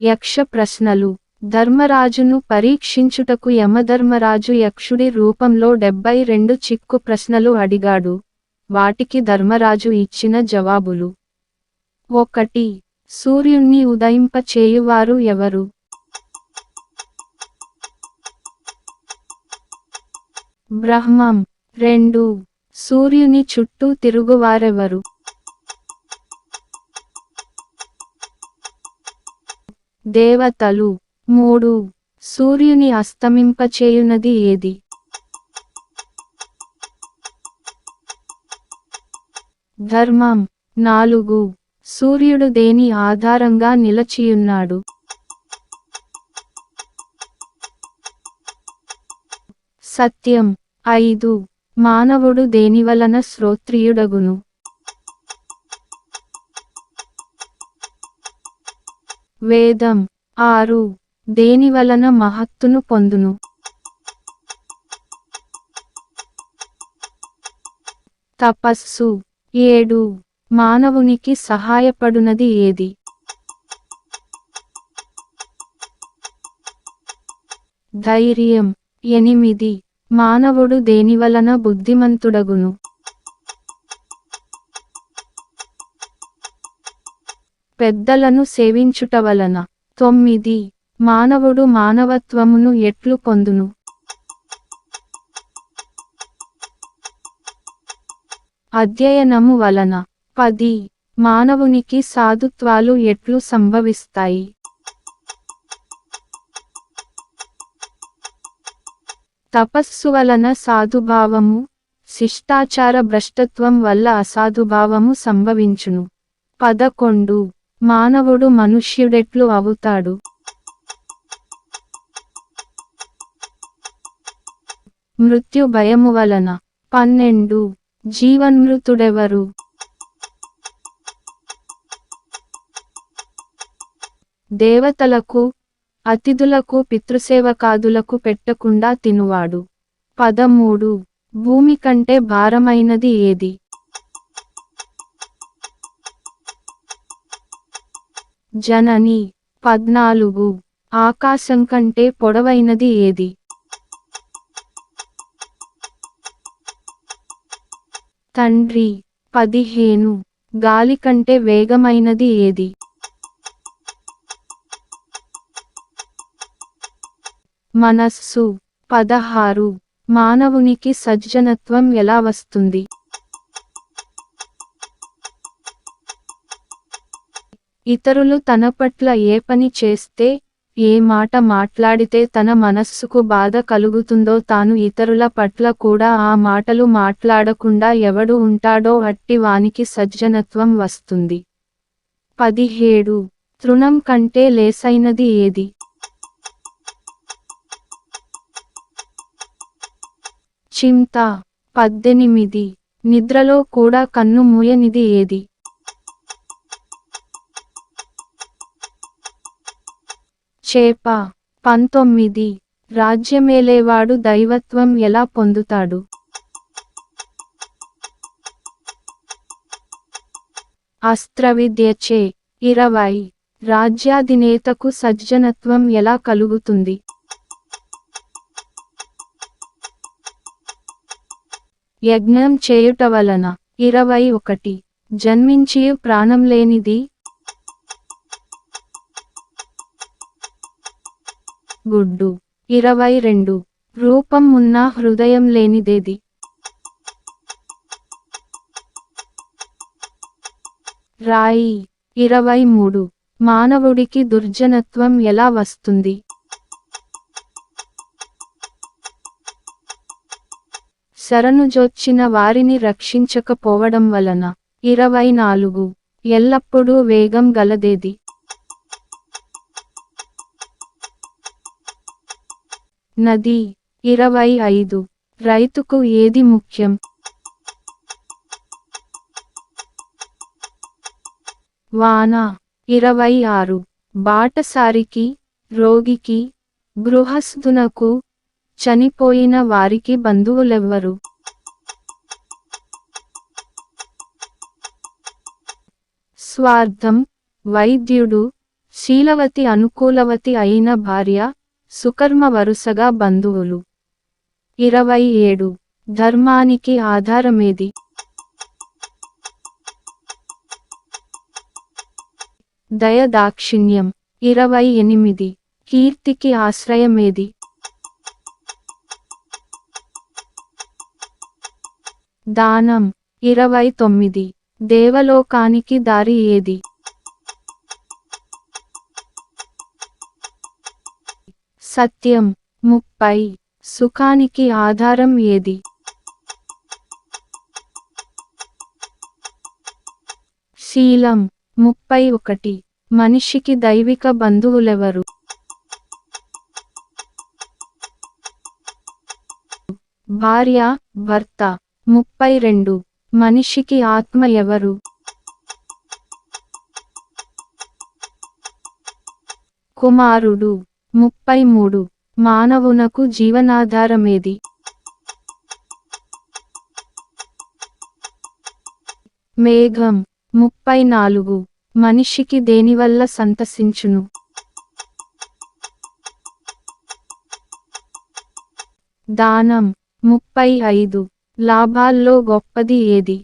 యక్ష ప్రశ్నలు. ధర్మరాజును పరీక్షించుటకు యమధర్మరాజు యక్షుడి రూపంలో 72 చిక్కు ప్రశ్నలు అడిగాడు. వాటికి ధర్మరాజు ఇచ్చిన జవాబులు. 1. సూర్యుణ్ణి ఉదయింప చేయువారు ఎవరు? బ్రహ్మం. 2. సూర్యుని చుట్టూ తిరుగువారెవరు? దేవతలు. 3. సూర్యుని అస్తమింపచేయునది ఏది? ధర్మం. 4. సూర్యుడు దేని ఆధారంగా నిలచియున్నాడు? సత్యం. 5. మానవుడు దేనివలన శ్రోత్రియుడగును? వేదం. 6. దేనివలన మహత్తును పొందును? తపస్సు. 7. మానవునికి సహాయపడునది ఏది? ధైర్యం. 8. మానవుడు దేనివలన బుద్ధిమంతుడగును? పెద్దలను సేవించుట వలన. 9. మానవుడు మానవత్వమును ఎట్లు పొందును? అధ్యయనము వలన. 10. మానవునికి సాధుత్వాలు ఎట్లు సంభవిస్తాయి? తపస్సు వలన సాధుభావము, శిష్టాచార భ్రష్టత్వం వల్ల అసాధుభావము సంభవించును. 11. మానవుడు మనుష్యుడెట్లు అవుతాడు? మృత్యు భయము వలన. 12. జీవన్మృతుడెవరు? దేవతలకు, అతిథులకు పితృసేవకాదులకు పెట్టకుండా తినువాడు. 13. భూమి కంటే భారమైనది ఏది? జనని. 14. ఆకాశం కంటే పొడవైనది ఏది? తండ్రి. 15. గాలి కంటే వేగమైనది ఏది? మనస్సు. 16. మానవునికి సజ్జనత్వం ఎలా వస్తుంది? ఇతరులు తన పట్ల ఏ పని చేస్తే, ఏ మాట మాట్లాడితే తన మనస్సుకు బాధ కలుగుతుందో తాను ఇతరుల పట్ల కూడా ఆ మాటలు మాట్లాడకుండా ఎవడు ఉంటాడో అట్టి వానికి సజ్జనత్వం వస్తుంది. 17. తృణం కంటే లేసైనది ఏది? చింత. 18. నిద్రలో కూడా కన్ను మూయనిది ఏది? చేప. 19. రాజ్యమేలేవాడు దైవత్వం ఎలా పొందుతాడు? అస్త్రవిద్యచే. 20. రాజ్యాధినేతకు సజ్జనత్వం ఎలా కలుగుతుంది? యజ్ఞం చేయుట వలన. 21. జన్మించియు ప్రాణం లేనిది? గుడ్డు. 22. రూపం ఉన్నా హృదయం లేనిదేది? రాయి. 23. మానవుడికి దుర్జనత్వం ఎలా వస్తుంది? శరణుజొచ్చిన వారిని రక్షించకపోవడం వలన. 24. ఎల్లప్పుడూ వేగం గలదేది? నది. 25. రైతుకు ఏది ముఖ్యం? వాన. 26. బాటసారికి, రోగికి, గృహస్థునకు, చనిపోయిన వారికి బంధువులెవ్వరు? స్వార్థం, వైద్యుడు, శీలవతి అనుకూలవతి అయిన భార్య, సుకర్మ వరుసగా బంధువులు. 27. ధర్మానికి ఆధారమేది? దయ దాక్షిణ్యం. 28. కీర్తికి ఆశ్రయమేది? దానం. 29. దేవలోకానికి దారి ఏది? సత్యం. 30. సుఖానికి ఆధారం ఏది? శీలం. 31. మనిషికి దైవిక బంధువులెవరు? భార్య, భర్త. 32. మనిషికి ఆత్మ ఎవరు? కుమారుడు. 33. మానవునకు జీవనాధారమేది? మేఘం. 34. మనిషికి దేనివల్ల సంతసించును? దానం. 35. లాభాల్లో గొప్పది ఏది?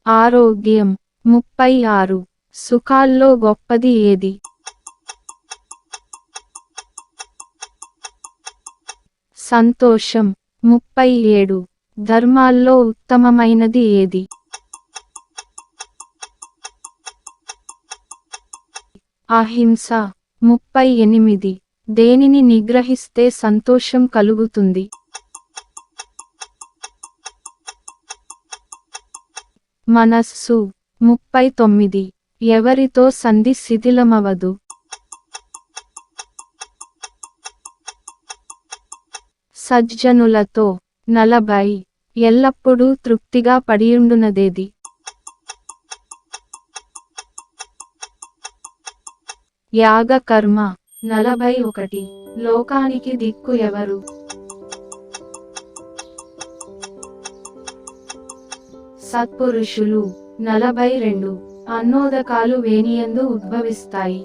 ఆరోగ్యం. 36. సుఖాల్లో గొప్పది ఏది? సంతోషం. 37. ధర్మాల్లో ఉత్తమమైనది ఏది? అహింస. 38. దేనిని నిగ్రహిస్తే సంతోషం కలుగుతుంది? మనస్సు. 39. ఎవరితో సంధి శిథిలమవదు? సజ్జనులతో. 40. ఎల్లప్పుడూ తృప్తిగా పడియుండునదేది? యాగకర్మ. 41. లోకానికి దిక్కు ఎవరు? సత్పురుషులు. 42. అన్నోదకాలు వేనియందు ఉద్భవిస్తాయి?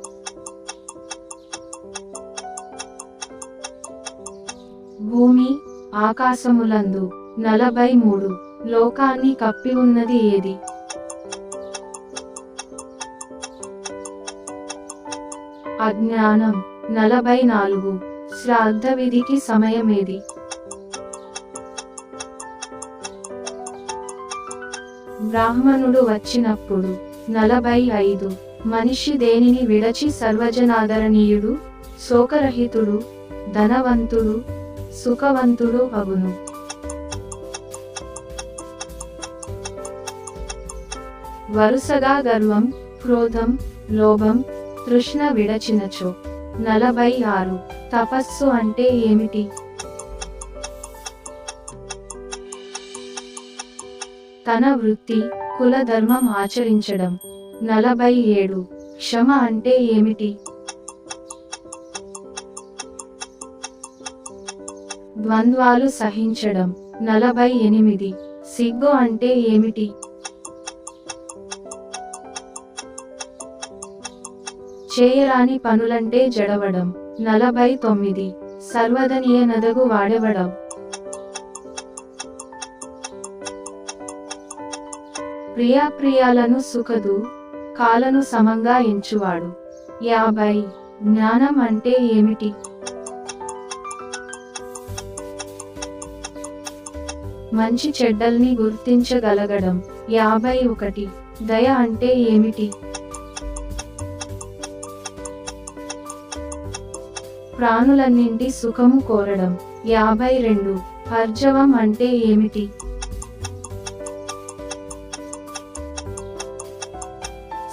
భూమి, ఆకాశములందు. 43. లోకాన్ని కప్పి ఉన్నది ఏది? అజ్ఞానం. 44. శ్రాద్ధ విధికి సమయమేది? బ్రాహ్మణుడు వచ్చినప్పుడు. 45. మనిషి దేనిని విడచి సర్వజనాదరణీయుడు, శోకరహితుడు, ధనవంతుడు, సుఖవంతుడు అగును? వరుసగా గర్వం, క్రోధం, లోభం, తృష్ణ విడచినచో. 46. తపస్సు అంటే ఏమిటి? తన వృత్తి, కులధర్మం ఆచరించడం. 47. క్షమ అంటే ఏమిటి? ద్వంద్వాలు సహించడం. 48. సిగ్గు అంటే ఏమిటి? చేయరాని పనులంటే జడవడం. 49. సర్వదనీయనదగు వాడెవడం? ప్రియాప్రియాలను సుఖదు కాలను సమంగా ఎంచువాడు. 50. జ్ఞానం అంటే ఏమిటి? మంచి చెడ్డల్ని గుర్తించగలగడం. 51. దయ అంటే ఏమిటి? ప్రాణులన్నింటి సుఖము కోరడం. 52. అర్జవం అంటే ఏమిటి?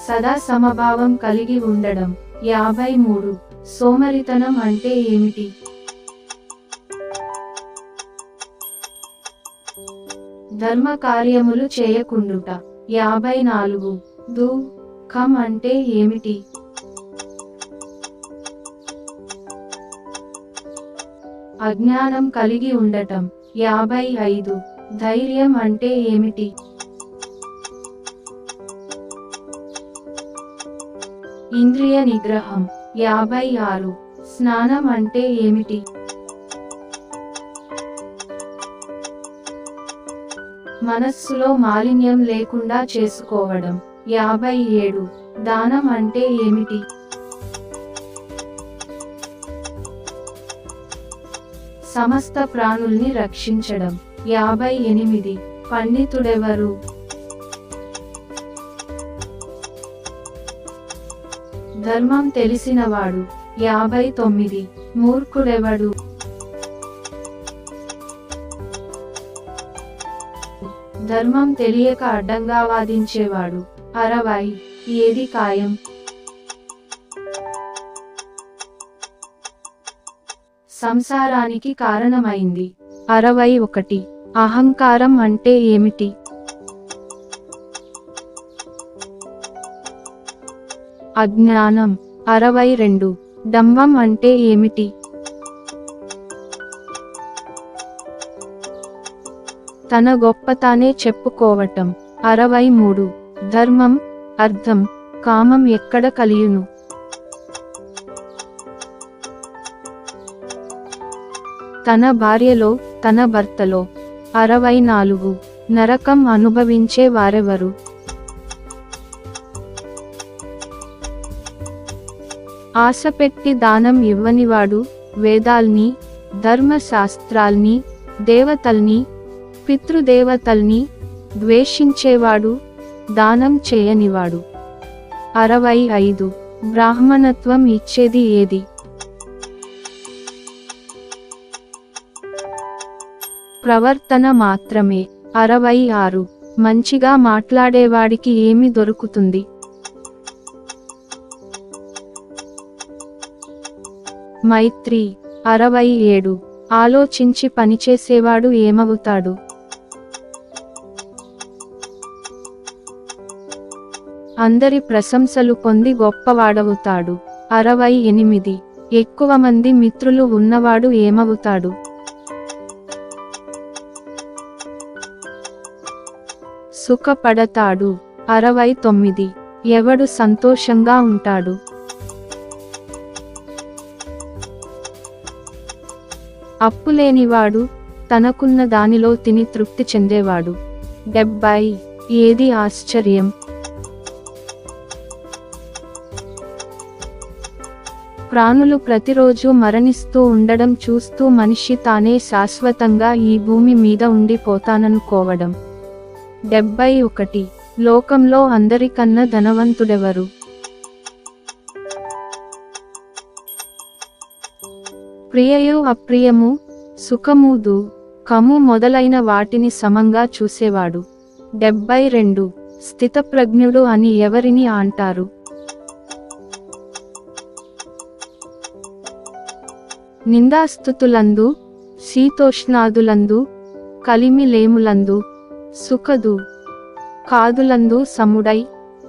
సదా సమభావం కలిగి ఉండడం. 53. సోమరితనం అంటే ఏమిటి? ధర్మ కార్యములు చేయకుండుట. 54. దుఃఖం అంటే ఏమిటి? అజ్ఞానం కలిగి ఉండటం. 55. ధైర్యం అంటే ఏమిటి? ఇంద్రియ నిగ్రహం. 56. స్నానం అంటే ఏమిటి? మనస్సులో మాలిన్యం లేకుండా చేసుకోవడం. 57. దానం అంటే ఏమిటి? సమస్త ప్రాణుల్ని రక్షించడం. 58. పండితుడెవరు? ధర్మం తెలిసినవాడు. 59. మూర్ఖుడెవడు? ధర్మం తెలియక అడ్డంగా వాదించేవాడు. 60. ఏది ఖాయం? సంసారానికి కారణమైంది. 61. అహంకారం అంటే ఏమిటి? అజ్ఞానం. 62. డంబం అంటే ఏమిటి? తన గొప్పతానే చెప్పుకోవటం. 63. ధర్మం, అర్థం, కామం ఎక్కడ కలియును? తన భార్యలో, తన భర్తలో. 64. నరకం అనుభవించే వారెవరు? ఆశపెట్టి దానం ఇవ్వనివాడు, వేదాల్ని, ధర్మశాస్త్రాల్ని, దేవతల్ని, పితృదేవతల్ని ద్వేషించేవాడు, దానం చేయనివాడు. 65. బ్రాహ్మణత్వం ఇచ్చేది ఏది? ప్రవర్తన మాత్రమే. 66. మంచిగా మాట్లాడేవాడికి ఏమి దొరుకుతుంది? మైత్రి. 67. ఆలోచించి పనిచేసేవాడు ఏమవుతాడు? అందరి ప్రశంసలు పొంది గొప్పవాడవుతాడు. 68. ఎక్కువ మంది మిత్రులు ఉన్నవాడు ఏమవుతాడు? సుఖపడతాడు. 69. ఎవడు సంతోషంగా ఉంటాడు? అప్పులేనివాడు, తనకున్న దానిలో తిని తృప్తి చెందేవాడు. 70. ఏది ఆశ్చర్యం? ప్రాణులు ప్రతిరోజు మరణిస్తూ ఉండడం చూస్తూ మనిషి తానే శాశ్వతంగా ఈ భూమి మీద ఉండిపోతాననుకోవడం. 71. లోకంలో అందరికన్నా ధనవంతుడెవరు? ప్రియయు అప్రియము, సుఖము దుఃఖము మొదలైన వాటిని సమంగా చూసేవాడు. 72. స్థితప్రజ్ఞుడు అని ఎవరిని అంటారు? నిందాస్తుతులందు, శీతోష్ణాదులందు, కలిమిలేములందు, సుఖదు కాదులందు సముడై,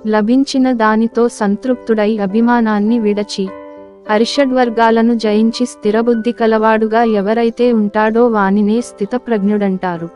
లభించిన దానితో సంతృప్తుడై అభిమానాన్ని విడచి, అరిషడ్వర్గాలను జయించి స్థిరబుద్ధి కలవాడుగా ఎవరైతే ఉంటాడో వానినే స్థితప్రజ్ఞుడంటారు.